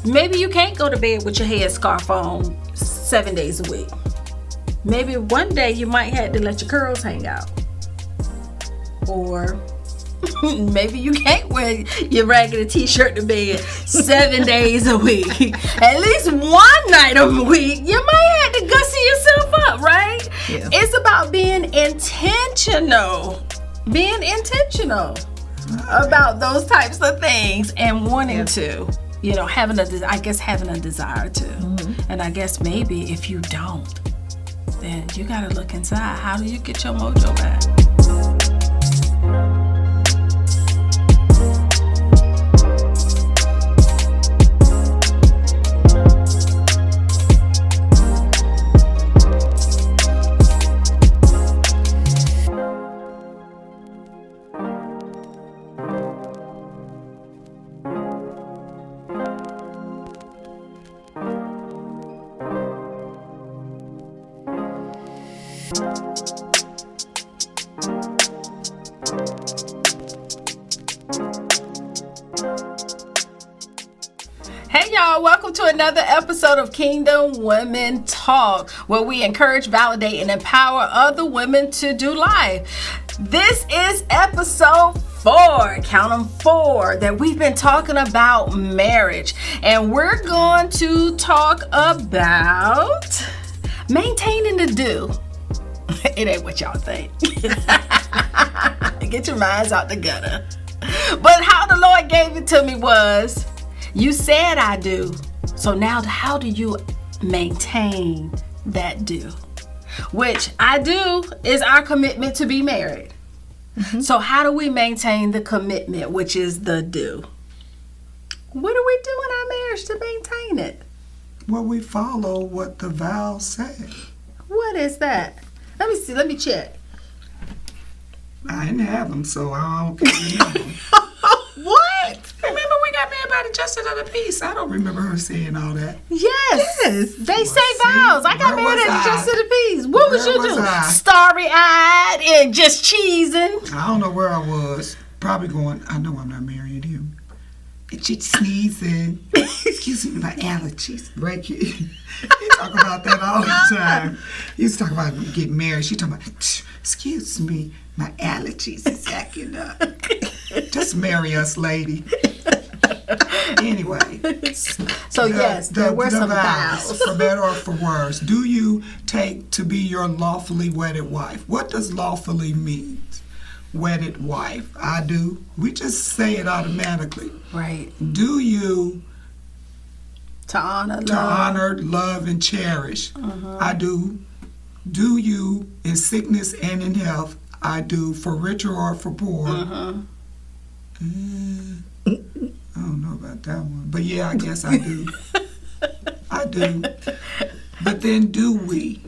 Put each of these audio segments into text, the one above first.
Maybe you can't go to bed with your headscarf on 7 days a week. Maybe one day you might have to let your curls hang out. Or maybe you can't wear your regular t-shirt to bed 7 days a week. At least one night a week, you might have to gussy yourself up, right? Yeah. It's about being intentional. About those types of things and wanting to, having a desire to. And I guess maybe if you don't, then you got to look inside. How do you get your mojo back? Hey y'all, welcome to another episode of Kingdom Women Talk, where we encourage, validate, and empower other women to do life. This is episode 4, count them 4, that we've been talking about marriage. And we're going to talk about maintaining the do. It ain't what y'all think. Get your minds out the gutter. But how the Lord gave it to me was, you said I do. So now how do you maintain that do? Which I do is our commitment to be married. Mm-hmm. So how do we maintain the commitment, which is the do? What do we do in our marriage to maintain it? Well, we follow what the vows say. What is that? Let me see. Let me check. I didn't have them, so I don't remember. What? Remember we got married by the justice of the peace. I don't remember her saying all that. Yes. They say vows. I got married at the justice of the peace. What was you doing? I? Starry-eyed and just cheesing. I don't know where I was. Probably going, I know I'm not marrying him. And she sneezing. Excuse me, my allergies. Right here. He talk about that all the time. He used to talk about getting married. She talking about, excuse me, my allergies is acting up. Just marry us, lady. Anyway. So yes, there were some vows. For better or for worse. Do you take to be your lawfully wedded wife? What does lawfully mean? Wedded wife. I do. We just say it automatically. Right. Do you to honor, love, and cherish? I do. Do you in sickness and in health? I do. For richer or for poor? I don't know about that one, but yeah, I guess I do. I do. But then, do we?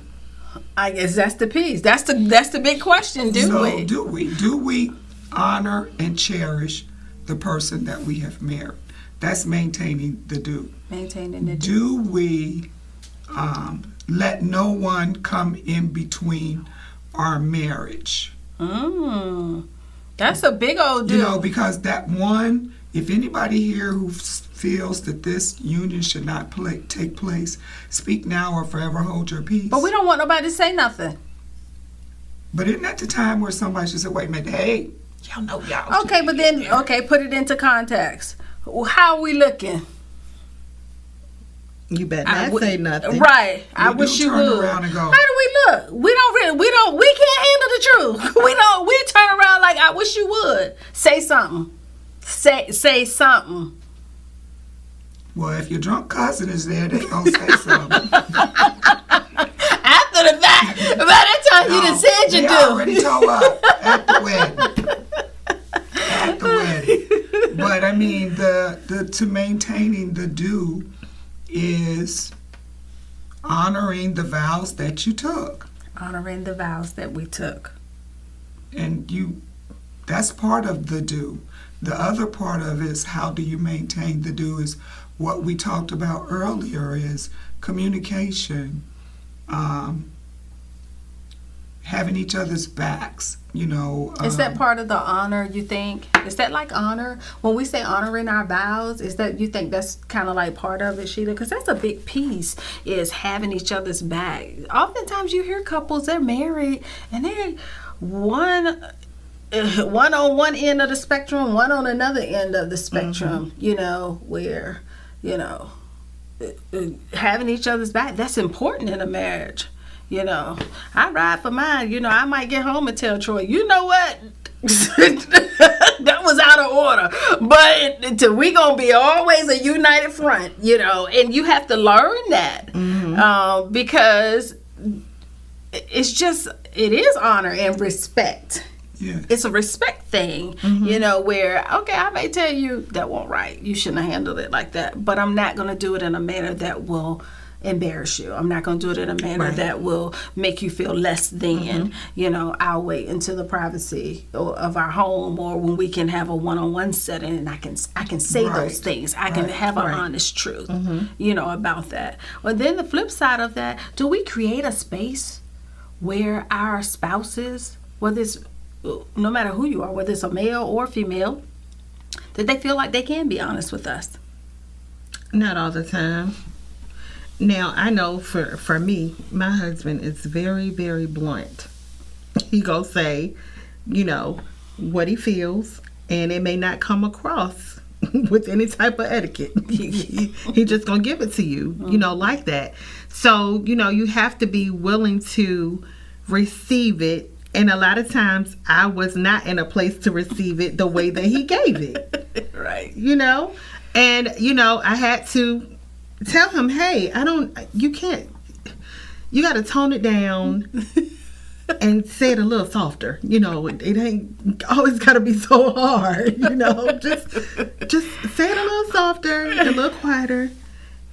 I guess that's the piece. That's the big question. Do we honor and cherish the person that we have married? That's maintaining the do. Maintaining the do. Do we let no one come in between our marriage? That's a big old do. Because that one, if anybody here who feels that this union should not take place, speak now or forever hold your peace. But we don't want nobody to say nothing. But isn't that the time where somebody should say, wait a minute, hey, y'all know y'all. Okay, but then, put it into context. How are we looking? You better not say nothing. Right. I wish you would. Turn around and go, how do we look? We can't handle the truth. We turn around like, I wish you would. Say something. Say something. Well, if your drunk cousin is there, they gonna say something. After the fact, by that time you done said you do. Already told up at the wedding. But I mean, the to maintaining the do is honoring the vows that you took. Honoring the vows that we took. And that's part of the do. The other part of it is how do you maintain the do is what we talked about earlier is communication, having each other's backs, Is that part of the honor, you think? Is that like honor? When we say honoring our vows, is that, you think that's kind of like part of it, Sheila? Because that's a big piece, is having each other's back. Oftentimes you hear couples, they're married, and they're one on one end of the spectrum, one on another end of the spectrum, where, having each other's back, that's important in a marriage. I ride for mine. I might get home and tell Troy, you know what? That was out of order. But we going to be always a united front, and you have to learn that because it is honor and respect. Yeah. It's a respect thing, where, okay, I may tell you that wasn't right. You shouldn't have handled it like that. But I'm not going to do it in a manner that will embarrass you. I'm not going to do it in a manner that will make you feel less than. I'll wait until the privacy of our home, or when we can have a one-on-one setting, and I can say those things. I can have an honest truth, about that. Well, then the flip side of that, do we create a space where our spouses, whether it's no matter who you are, whether it's a male or female, that they feel like they can be honest with us? Not all the time. Now, I know for me, my husband is very, very blunt. He gonna say, what he feels, and it may not come across with any type of etiquette. He just gonna give it to you, like that. So, you have to be willing to receive it. And a lot of times I was not in a place to receive it the way that he gave it. Right. And, I had to tell him, hey, you got to tone it down and say it a little softer. It ain't always got to be so hard, just say it a little softer, a little quieter.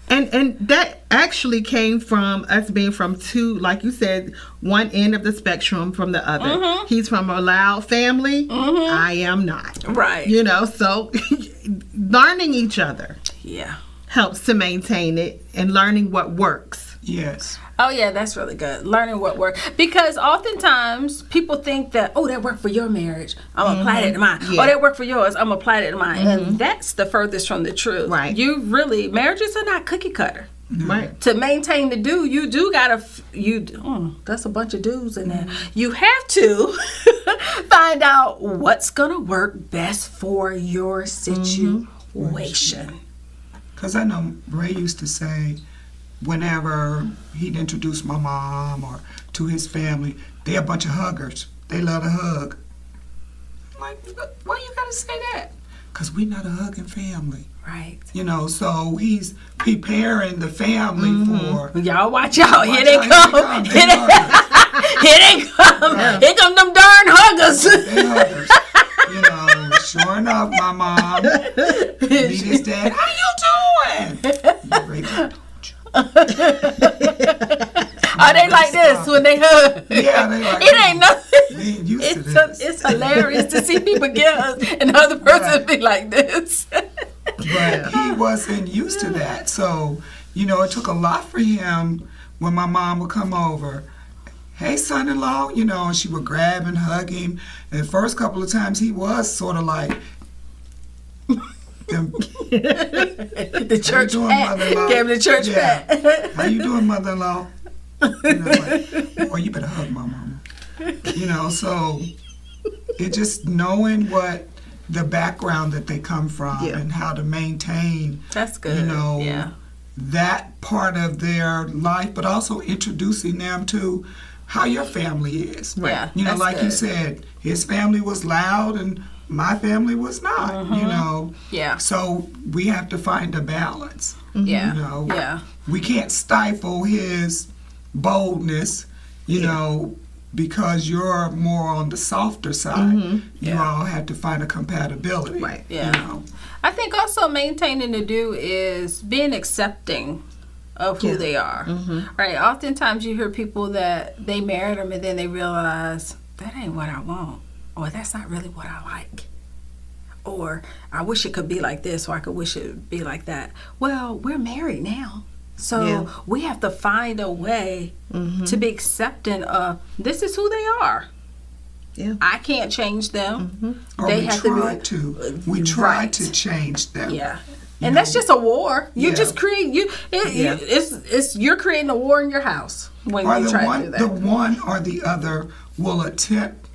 And that actually came from us being from two, like you said, one end of the spectrum from the other. Mm-hmm. He's from a loud family. Mm-hmm. I am not. Right. So learning each other helps to maintain it, and learning what works. Yes. Oh, yeah, that's really good. Learning what works. Because oftentimes people think that, that worked for your marriage, I'm going to apply that to mine. Yeah. That worked for yours, I'm going to apply that to mine. And that's the furthest from the truth. Right. Marriages are not cookie cutter. Right. To maintain the do, you do got to, that's a bunch of do's in there. You have to find out what's going to work best for your situation. Because I know Ray used to say, whenever he'd introduce my mom or to his family, they're a bunch of huggers. They love to hug. I'm like, why you gotta say that? Because we're not a hugging family. Right. So he's preparing the family for... Y'all watch out. Here they come. Here they come. Yeah. Here come them darn huggers. They huggers. Sure enough, my mom, meet his dad. How you doing? Are they like this when they hug? Yeah, they like it. Ain't nothing. We ain't used to this. It's hilarious to see people get hugged and the other person be like this. But he wasn't used to that. So, it took a lot for him when my mom would come over. Hey, son-in-law, and she would grab and hug him. And the first couple of times he was sort of like... the church pat. Gave him the church pat. How you doing, mother-in-law? Boy, you better hug my mama. So it's just knowing what the background that they come from and how to maintain. That's good. That part of their life, but also introducing them to how your family is. Right. Like good. You said, his family was loud and my family was not, Yeah. So we have to find a balance. Yeah. Yeah. We can't stifle his boldness, because you're more on the softer side. You all have to find a compatibility. Right. Yeah. I think also maintaining the do is being accepting of who they are. Right. Oftentimes you hear people that they married them and then they realize that ain't what I want. Or that's not really what I like. Or I wish it could be like this, or I could wish it would be like that. Well, we're married now. So Yeah. we have to find a way to be accepting of this is who they are. Yeah. I can't change them. Or They we have try to to. We try Right. to change them. Yeah. And that's just a war. You Yeah. just create it's you're creating a war in your house when Or you the try to do one, that. the one or the other will attempt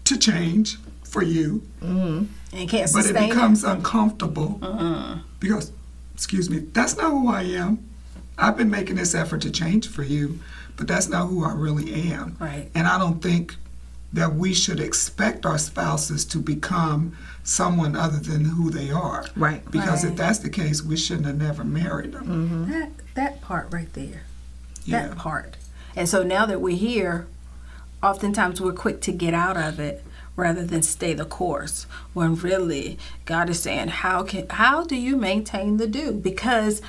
to change for you, And can't but sustain it becomes uncomfortable because, excuse me, that's not who I am. I've been making this effort to change for you, but that's not who I really am. Right. And I don't think that we should expect our spouses to become someone other than who they are. Right. Because Right. if that's the case, we shouldn't have never married them. That part right there. Yeah. That part. And so now that we're here, oftentimes we're quick to get out of it rather than stay the course. When really God is saying, how do you maintain the do? Because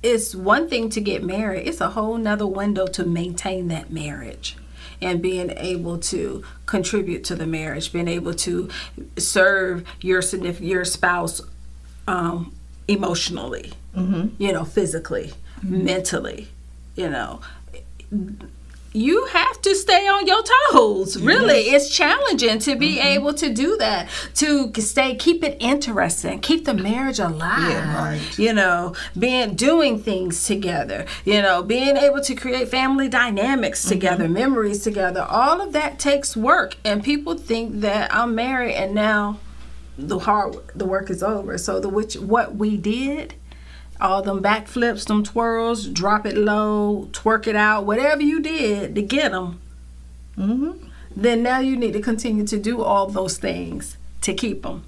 it's one thing to get married, it's a whole nother window to maintain that marriage and being able to contribute to the marriage, being able to serve your spouse emotionally, physically, mentally, you have to stay on your toes. Really, it's challenging to be able to do that, to keep it interesting, keep the marriage alive. Yeah, right. Doing things together, being able to create family dynamics together, memories together. All of that takes work, and people think that I'm married and now the work is over. So what we did, all them backflips, them twirls, drop it low, twerk it out, whatever you did to get them, then now you need to continue to do all those things to keep them.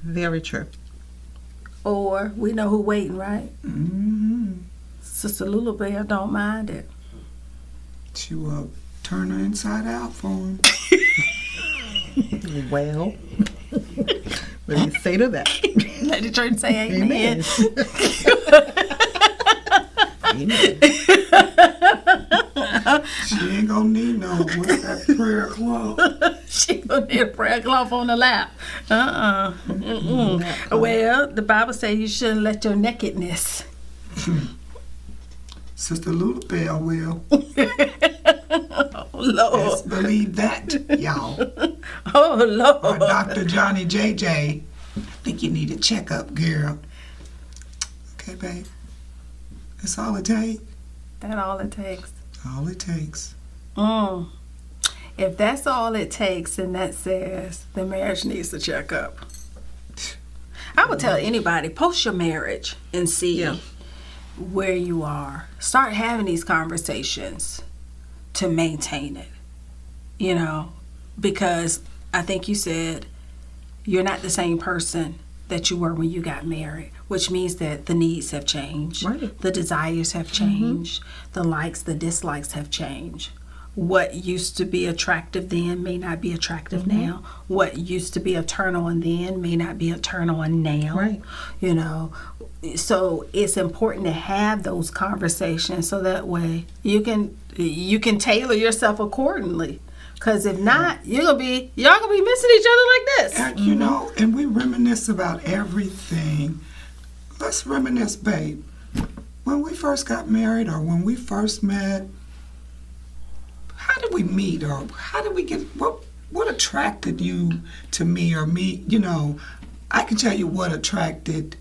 Very true. Or we know who waiting, right? Mm-hmm. Sister Lula Bear don't mind it. She will turn her inside out for him. Well, what do you say to that? Let the church say amen. Amen. She ain't gonna need no what's that prayer cloth. She gonna need a prayer cloth on the lap. Well, the Bible says you shouldn't let your nakedness. Sister Lula Bell will. Oh, Lord. Let's believe that, y'all. Oh, Or Lord. Dr. Johnny JJ. I think you need a checkup, girl. Okay, babe. That's all it takes. That's all it takes. All it takes. If that's all it takes, then that says the marriage needs to check up. I would tell anybody, post your marriage and see where you are. Start having these conversations to maintain it. Because I think you said you're not the same person that you were when you got married, which means that the needs have changed. Right. The desires have changed. The likes, the dislikes have changed. What used to be attractive then may not be attractive now. What used to be a turn on then may not be a turn on now. Right. So it's important to have those conversations so that way you can tailor yourself accordingly. Because if not, y'all gonna be missing each other like this. And, and we reminisce about everything. Let's reminisce, babe. When we first got married or when we first met, how did we meet or how did we get, what attracted you to me or me? I can tell you what attracted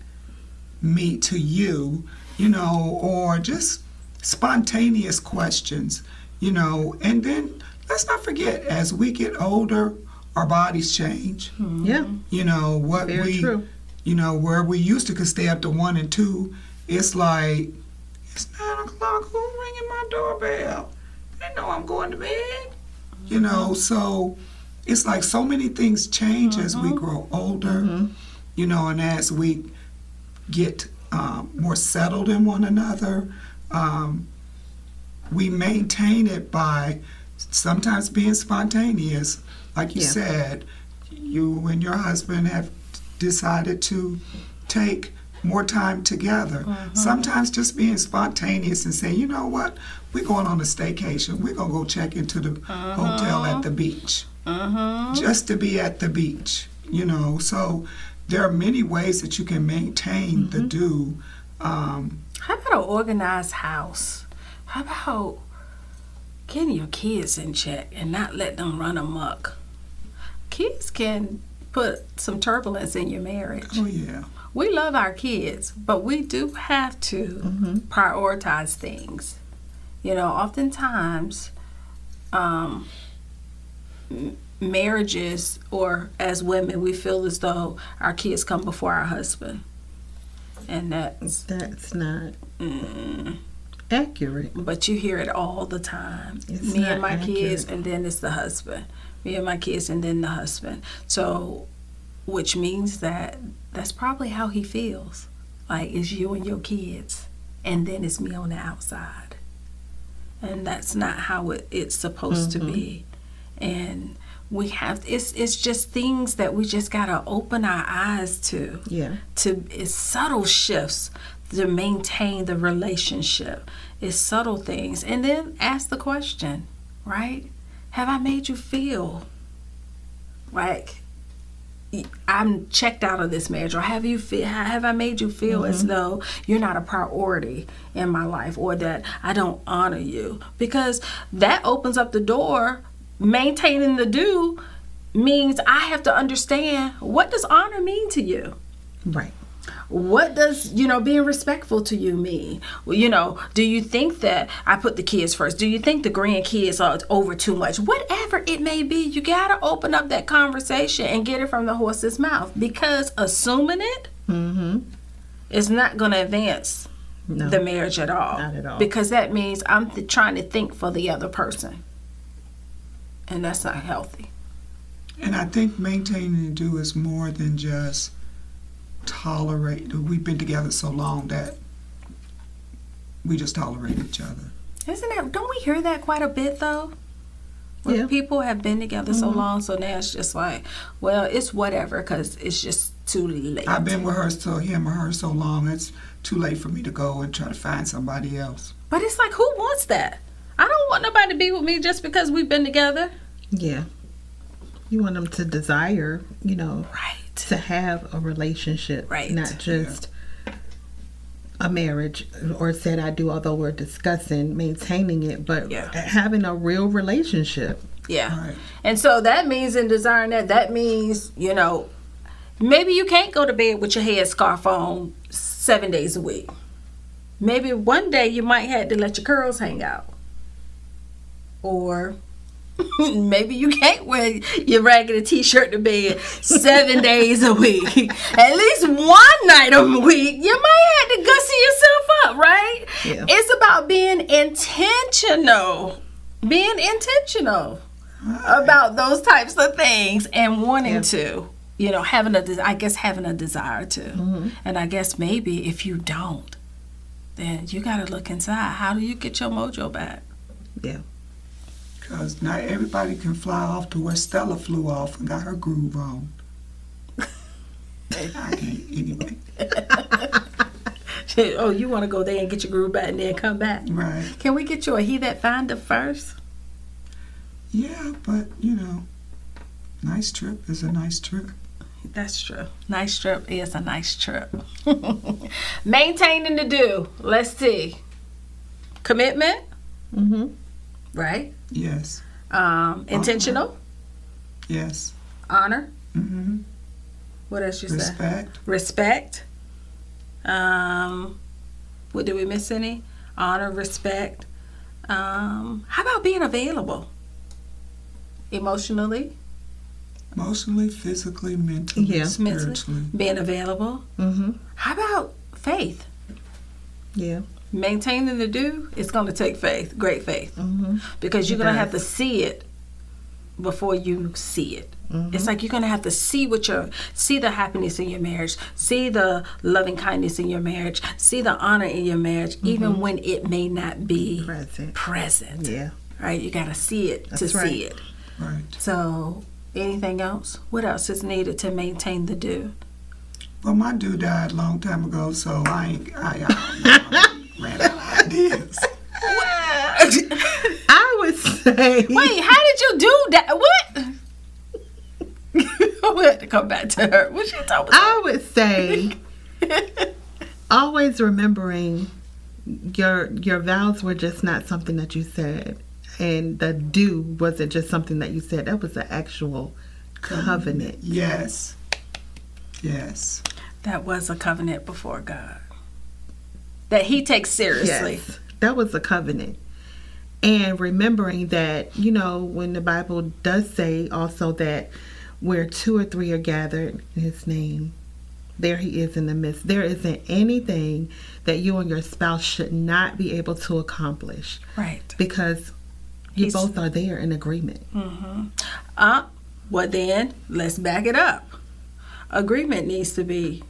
me to you, or just spontaneous questions, and then let's not forget, as we get older, our bodies change. Yeah. Very true. Where we used to could stay up to 1 and 2, it's like, it's 9 o'clock, who's ringing my doorbell? They know I'm going to bed. So it's like so many things change as we grow older, and as we get more settled in one another. We maintain it by sometimes being spontaneous. Like you said, you and your husband have decided to take more time together. Sometimes just being spontaneous and saying, you know what, we're going on a staycation. We're going to go check into the hotel at the beach. Just to be at the beach, So there are many ways that you can maintain the do How about an organized house? How about getting your kids in check and not let them run amok? Kids can put some turbulence in your marriage. Oh, yeah. We love our kids, but we do have to prioritize things. You know, oftentimes, marriages, or as women, we feel as though our kids come before our husband. And that's not accurate. But you hear it all the time. It's Me not and my kids, accurate. and then it's the husband. Me and my kids, and then the husband. So, which means that that's probably how he feels. Like, it's you and your kids, and then it's me on the outside. And that's not how it's supposed to be. And we have, it's just things that we just got to open our eyes to. Yeah. It's subtle shifts to maintain the relationship. It's subtle things. And then ask the question, right? Have I made you feel like I'm checked out of this marriage? Or have I made you feel as though you're not a priority in my life, or that I don't honor you? Because that opens up the door. Maintaining the do means I have to understand, what does honor mean to you? Right. What does, being respectful to you mean? Well, do you think that I put the kids first? Do you think the grandkids are over too much? Whatever it may be, you got to open up that conversation and get it from the horse's mouth, because assuming it is not going to advance the marriage at all. Not at all. Because that means I'm trying to think for the other person. And that's not healthy. And I think maintaining the do is more than just tolerate. We've been together so long that we just tolerate each other. Don't we hear that quite a bit, though? Where Yeah. people have been together so long, so now it's just like, well, it's whatever, because it's just too late. I've been with him or her so long, it's too late for me to go and try to find somebody else. But it's like, who wants that? I don't want nobody to be with me just because we've been together. Yeah. You want them to desire, Right. to have a relationship, Right. not just a marriage, or said I do, although we're discussing maintaining it, but having a real relationship. Yeah. Right. And so that means, in desiring that means, maybe you can't go to bed with your headscarf on 7 days a week. Maybe one day you might have to let your curls hang out. Or maybe you can't wear your raggedy t-shirt to bed 7 days a week. At least one night a week, you might have to gussy yourself up, right? Yeah. It's about being intentional. About those types of things, and wanting to, having a desire to. And I guess maybe if you don't, then you got to look inside. How do you get your mojo back? Yeah. Because not everybody can fly off to where Stella flew off and got her groove on. I can't, anyway. Oh, you want to go there and get your groove back and then come back? Right. Can we get you a he that finder first? Yeah, but, nice trip is a nice trip. That's true. Nice trip is a nice trip. Maintaining the do. Let's see. Commitment. Right? Yes. Intentional. Yes. Honor. Mm-hmm. What else you say? Respect. What did we miss? Any? Honor, respect. How about being available? Emotionally, physically, mentally, Yeah. spiritually. being available. How about faith? Yeah. Maintaining the do, it's going to take faith, great faith, because you're going to have to see it before you see it. It's like you're going to have to see the happiness in your marriage, see the loving kindness in your marriage, see the honor in your marriage, even when it may not be present. Yeah. Right? You got to see it to right. see it. Right. So, anything else? What else is needed to maintain the do? Well, my dude died a long time ago, so I ran out of ideas. I would say. Wait, how did you do that? What? We had to come back to her. What she talking about? I would say always remembering your vows were just not something that you said, and the do wasn't just something that you said. That was the actual covenant. Yes. Yes. That was a covenant before God that he takes seriously. Yes, that was a covenant. And remembering that, you know, when the Bible does say also that where 2 or 3 are gathered in his name, there he is in the midst. There isn't anything that you and your spouse should not be able to accomplish. Right. Because you both are there in agreement. Well, then, let's back it up. Agreement needs to be,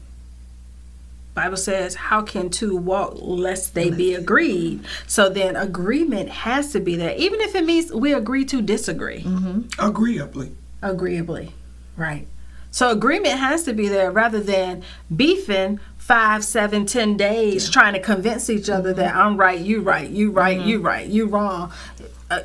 Bible says, how can 2 walk lest they be agreed? So then agreement has to be there, even if it means we agree to disagree. Agreeably. Agreeably, right. So agreement has to be there rather than beefing 5, 7, 10 days trying to convince each other that I'm right, you right, you right, you right, you wrong.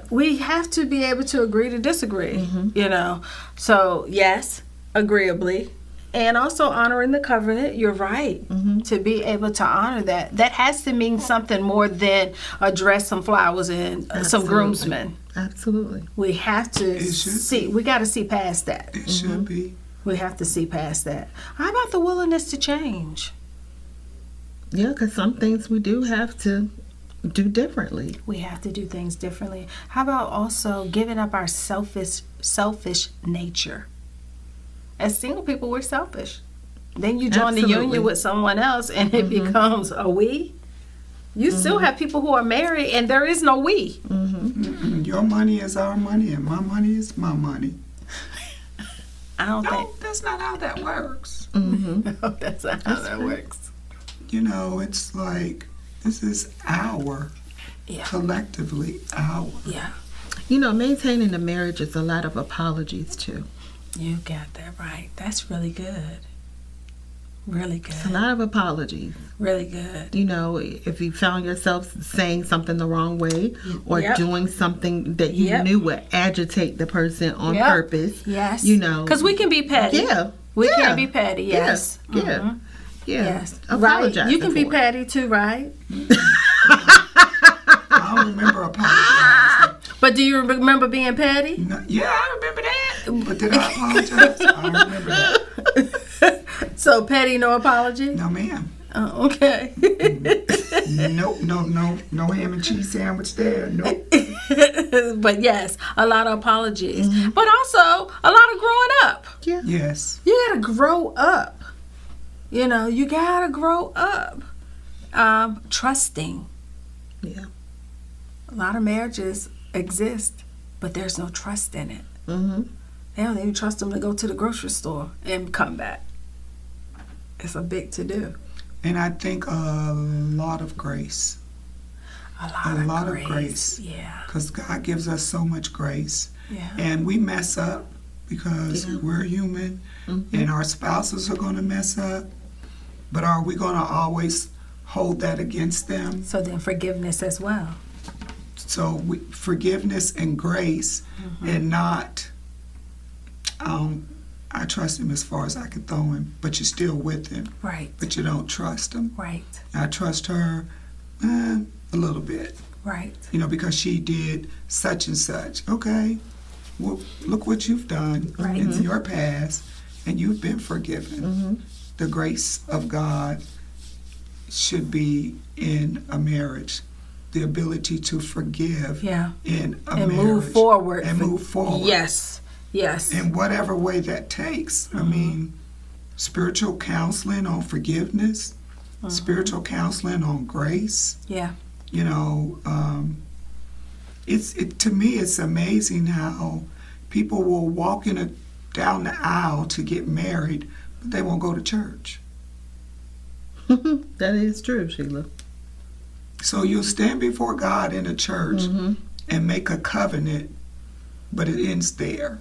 We have to be able to agree to disagree, you know. So yes, agreeably. And also honoring the covenant, you're right, to be able to honor that. That has to mean something more than a dress, some flowers, and some groomsmen. Absolutely. We have to see, we got to see past that. It should be. We have to see past that. How about the willingness to change? Yeah, because some things we do have to do differently. We have to do things differently. How about also giving up our selfish nature? As single people, we're selfish. Then you join the union with someone else and it becomes a we. You still have people who are married and there is no we. Your money is our money and my money is my money. I don't No, think that's not how that works. that's not how that works. You know, it's like, this is our, collectively our. Yeah. You know, maintaining the marriage is a lot of apologies too. You got that right. That's really good. Really good. It's a lot of apologies. Really good. You know, if you found yourself saying something the wrong way or doing something that you knew would agitate the person on purpose. Yes. You know. Because we can be petty. Yeah. We can be petty, yes. Yeah. Yes. Apologize. Right. You can be petty too, right? I don't remember apologizing. But do you remember being petty? No, yeah, I remember that. But did I apologize? I don't remember that. So petty, no apology? No, ma'am. Oh, okay. Nope, no ham and cheese sandwich there. Nope. But yes, a lot of apologies. But also a lot of growing up. Yeah. Yes. You gotta grow up. You know, you gotta grow up. Trusting. Yeah. A lot of marriages exist, but there's no trust in it. They don't even trust them to go to the grocery store and come back. It's a big to-do. And I think a lot of grace. A lot of grace. Yeah. Because God gives us so much grace. Yeah. And we mess up because we're human and our spouses are going to mess up. But are we going to always hold that against them? So then forgiveness as well. So forgiveness and grace and not, I trust him as far as I can throw him, but you're still with him. Right. But you don't trust him. Right. I trust her a little bit. Right. You know, because she did such and such. Okay, well, look what you've done in your past, and you've been forgiven. The grace of God should be in a marriage. The ability to forgive in a marriage. Move forward. And move forward. Yes. Yes. In whatever way that takes. I mean, spiritual counseling on forgiveness, spiritual counseling on grace. Yeah. You know, to me, it's amazing how people will walk down the aisle to get married, but they won't go to church. That is true, Sheila. So you'll stand before God in a church and make a covenant, but it ends there.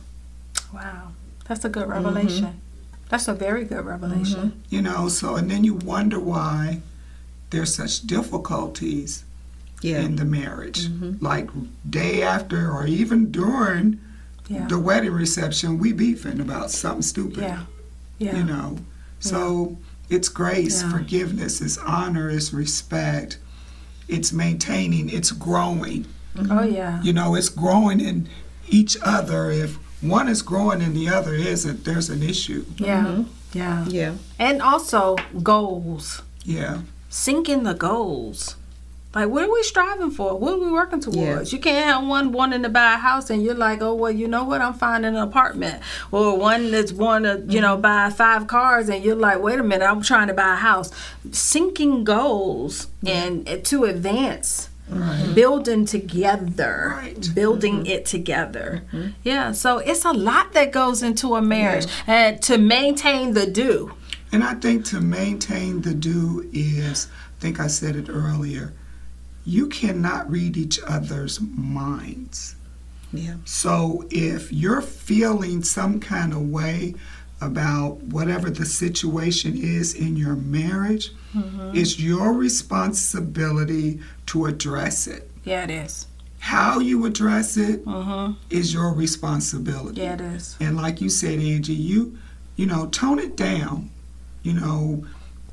Wow. That's a good revelation. That's a very good revelation. You know, so, and then you wonder why there's such difficulties in the marriage. Like day after or even during the wedding reception, we beefing about something stupid. Yeah. Yeah. You know, so It's grace, Yeah. forgiveness, it's honor, it's respect, it's maintaining, it's growing. Oh, yeah. You know, it's growing in each other. If one is growing and the other isn't, there's an issue. Yeah. Yeah. Yeah. And also goals. Yeah. Sinking the goals. Like, what are we striving for? What are we working towards? Yeah. You can't have one wanting to buy a house and you're like, oh, well, you know what? I'm finding an apartment. Or one that's wanting to, buy 5 cars and you're like, wait a minute, I'm trying to buy a house. Sinking goals and to advance. Building together. Right. Building it together. Yeah, so it's a lot that goes into a marriage. And to maintain the do. And I think to maintain the do is, I think I said it earlier, you cannot read each other's minds. Yeah. So if you're feeling some kind of way about whatever the situation is in your marriage, it's your responsibility to address it. Yeah, it is. How you address it is your responsibility. Yeah, it is. And like you said, Angie, you tone it down.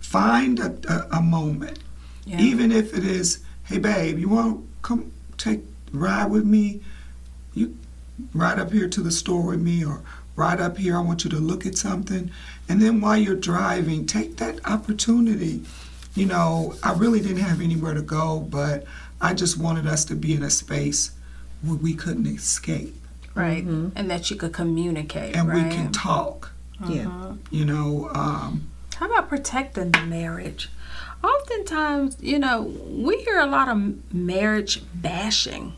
Find a moment. Yeah. Even if it is, hey babe, you want to come ride with me? You ride up here to the store with me, or ride up here, I want you to look at something. And then while you're driving, take that opportunity. I really didn't have anywhere to go, but I just wanted us to be in a space where we couldn't escape. Right. And that you could communicate, And right? we can talk. Yeah. How about protecting the marriage? Oftentimes, we hear a lot of marriage bashing,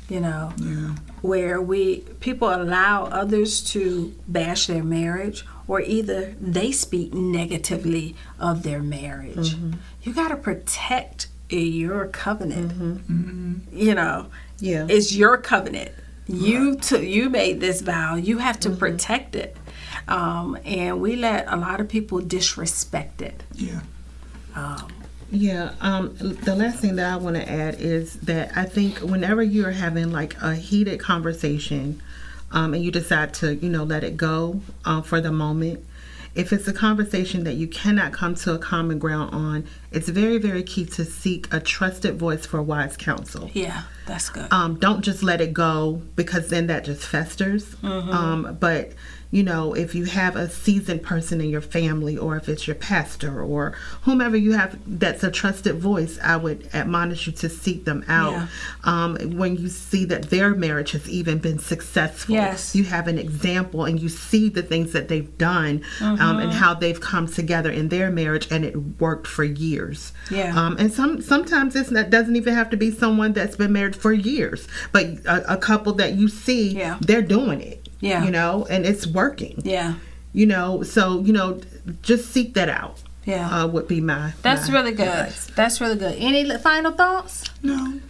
Yeah. where people allow others to bash their marriage, or either they speak negatively of their marriage. You got to protect your covenant. Yeah. It's your covenant. You made this vow. You have to protect it. And we let a lot of people disrespect it. Yeah. Yeah, the last thing that I want to add is that I think whenever you're having like a heated conversation, and you decide to, let it go for the moment, if it's a conversation that you cannot come to a common ground on, it's very, very key to seek a trusted voice for wise counsel. Yeah, that's good. Don't just let it go, because then that just festers. But if you have a seasoned person in your family, or if it's your pastor or whomever you have that's a trusted voice, I would admonish you to seek them out. When you see that their marriage has even been successful, Yes. you have an example and you see the things that they've done, and how they've come together in their marriage, and it worked for years. Yeah. And sometimes that doesn't even have to be someone that's been married for years, but a couple that you see, Yeah. they're doing it. Yeah. And it's working. Yeah. So, just seek that out. Yeah. Would be my That's my really good. advice. That's really good. Any final thoughts? No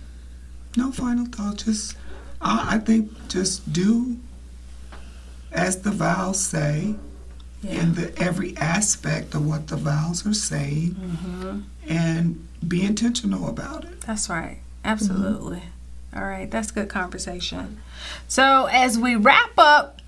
final thought. Just, I think, just do as the vows say, in every aspect of what the vows are saying, and be intentional about it. That's right. Absolutely. All right. That's good conversation. So as we wrap up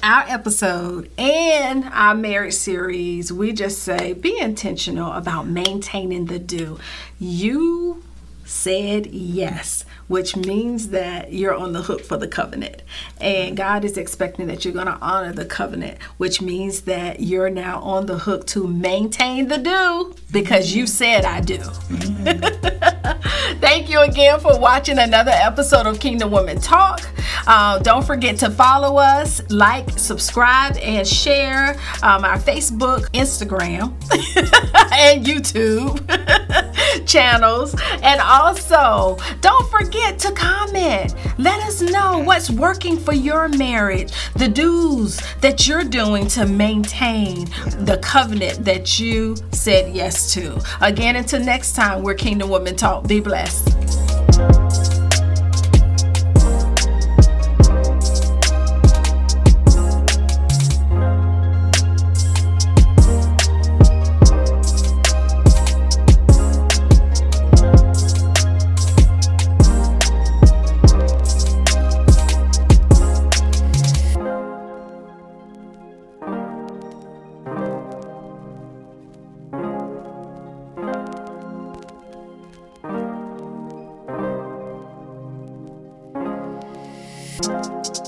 our episode and our marriage series, we just say be intentional about maintaining the do. You said yes, which means that you're on the hook for the covenant. And God is expecting that you're going to honor the covenant, which means that you're now on the hook to maintain the do, because you said I do. Thank you again for watching another episode of Kingdom Women Talk. Don't forget to follow us, like, subscribe, and share our Facebook, Instagram, and YouTube channels. And also, don't forget to comment. Let us know what's working for your marriage, the do's that you're doing to maintain the covenant that you said yes to. Again, until next time, we're Kingdom Women Talk. Be blessed. bye.